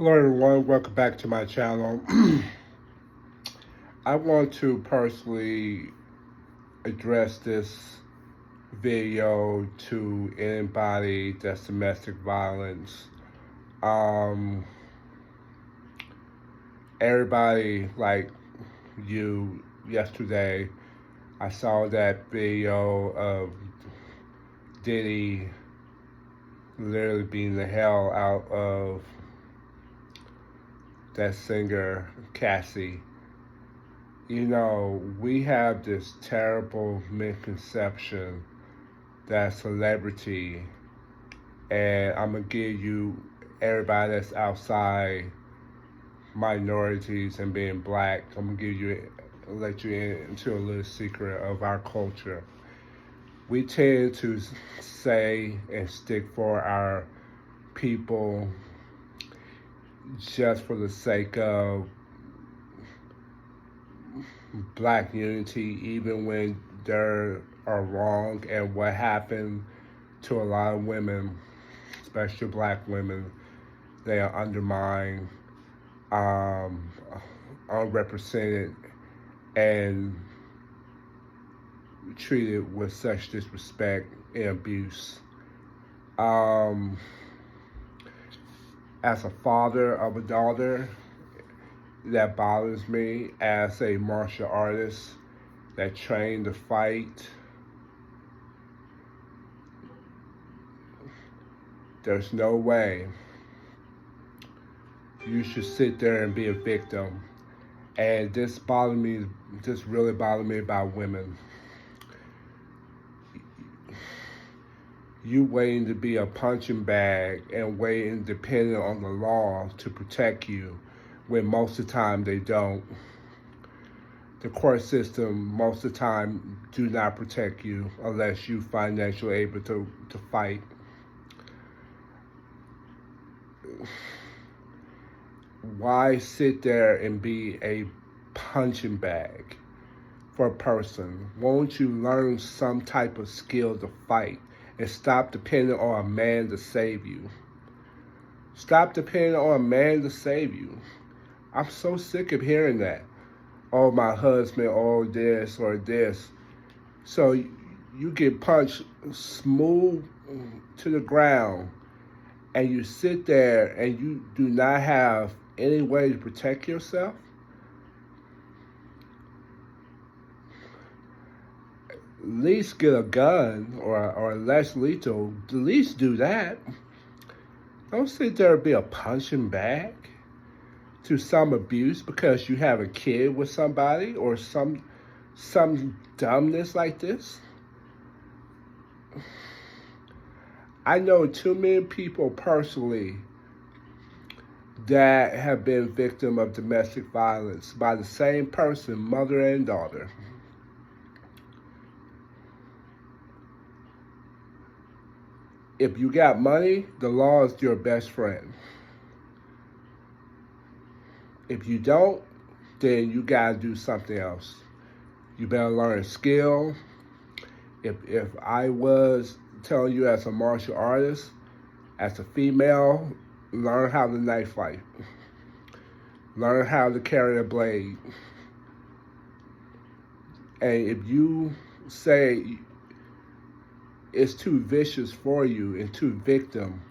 Hello everyone, welcome back to my channel. I want to personally address this video to anybody that's domestic violence. Um, Everybody like you yesterday, I saw that video of Diddy literally beating the hell out of that singer Cassie. You know, we have this terrible misconception that celebrity, and I'm gonna give you everybody that's outside minorities and being black, I'm gonna let you into a little secret of our culture. We tend to say and stick for our people just for the sake of black unity, even when there are wrong. And what happened to a lot of women, especially black women, they are undermined, um, unrepresented, and treated with such disrespect and abuse. Um, as a father of a daughter, that bothers me. As a martial artist that trained to fight, there's no way you should sit there and be a victim. And this really bothered me about women. You waiting to be a punching bag and waiting depending on the law to protect you when most of the time they don't. The court system most of the time do not protect you unless you financially able to fight. Why sit there and be a punching bag for a person? Won't you learn some type of skill to fight and stop depending on a man to save you? Stop depending on a man to save you. I'm so sick of hearing that. Oh, my husband, oh, this or this. So you get punched smooth to the ground and you sit there and you do not have any way to protect yourself? At least get a gun or less lethal. At least do that. Don't sit there and be a punching bag to some abuse because you have a kid with somebody or some dumbness like this. I know too many people personally that have been victim of domestic violence by the same person, mother and daughter. If you got money, the law is your best friend. If you don't, then you gotta do something else. You better learn a skill. If I was telling you as a martial artist, as a female, learn how to knife fight. Learn how to carry a blade. And if you say it's too vicious for you and too victim,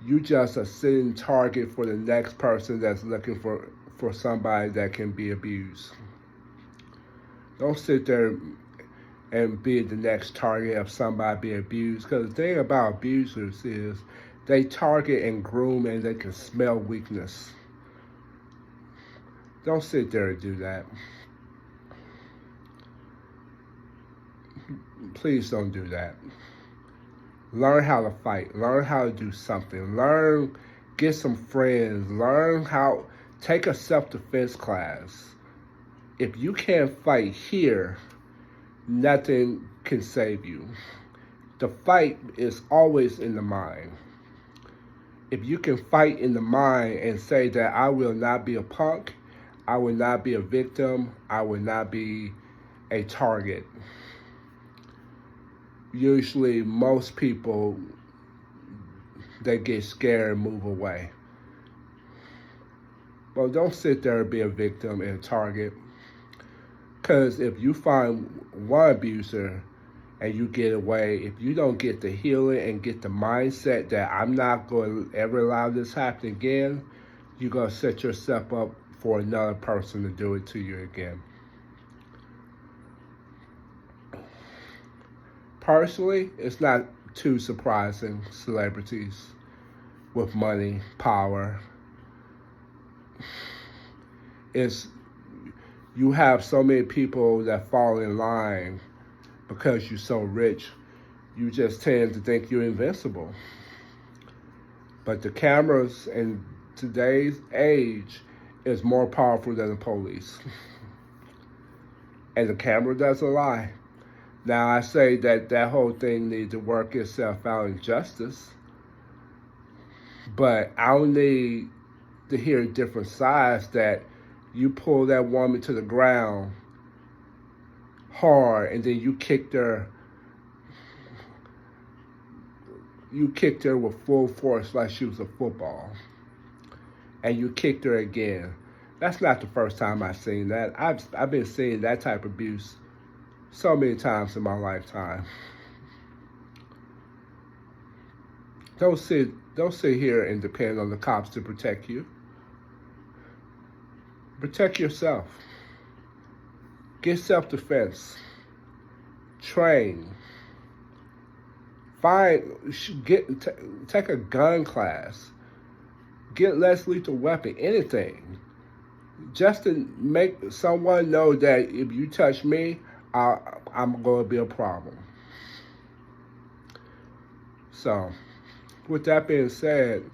you just a sitting target for the next person that's looking for somebody that can be abused. Don't sit there and be the next target of somebody being abused. Because the thing about abusers is they target and groom and they can smell weakness. Don't sit there and do that. Please don't do that. Learn how to fight. Learn how to do something. Get some friends. Take a self-defense class. If you can't fight here, nothing can save you. The fight is always in the mind. If you can fight in the mind and say that I will not be a punk, I will not be a victim, I will not be a target. Usually most people, they get scared and move away. But don't sit there and be a victim and a target. Because if you find one abuser and you get away, if you don't get the healing and get the mindset that I'm not going to ever allow this happen again, you're going to set yourself up for another person to do it to you again. Personally, it's not too surprising, celebrities with money, power. It's you have so many people that fall in line because you're so rich, you just tend to think you're invincible. But the cameras in today's age is more powerful than the police. And the camera doesn't lie. Now, I say that whole thing needs to work itself out in justice, but I don't need to hear different sides that you pull that woman to the ground hard and then you kicked her with full force like she was a football, and you kicked her again. That's not the first time I've seen that. I've been seeing that type of abuse so many times in my lifetime. Don't sit here and depend on the cops to protect you. Protect yourself. Get self-defense. Train. Take a gun class. Get less lethal weapon, anything. Just to make someone know that if you touch me, I'm going to be a problem. So, with that being said,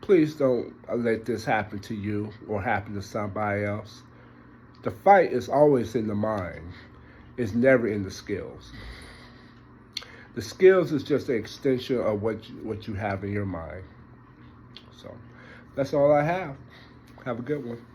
please don't let this happen to you or happen to somebody else. The fight is always in the mind. It's never in the skills. The skills is just an extension of what you have in your mind. So, that's all I have. Have a good one.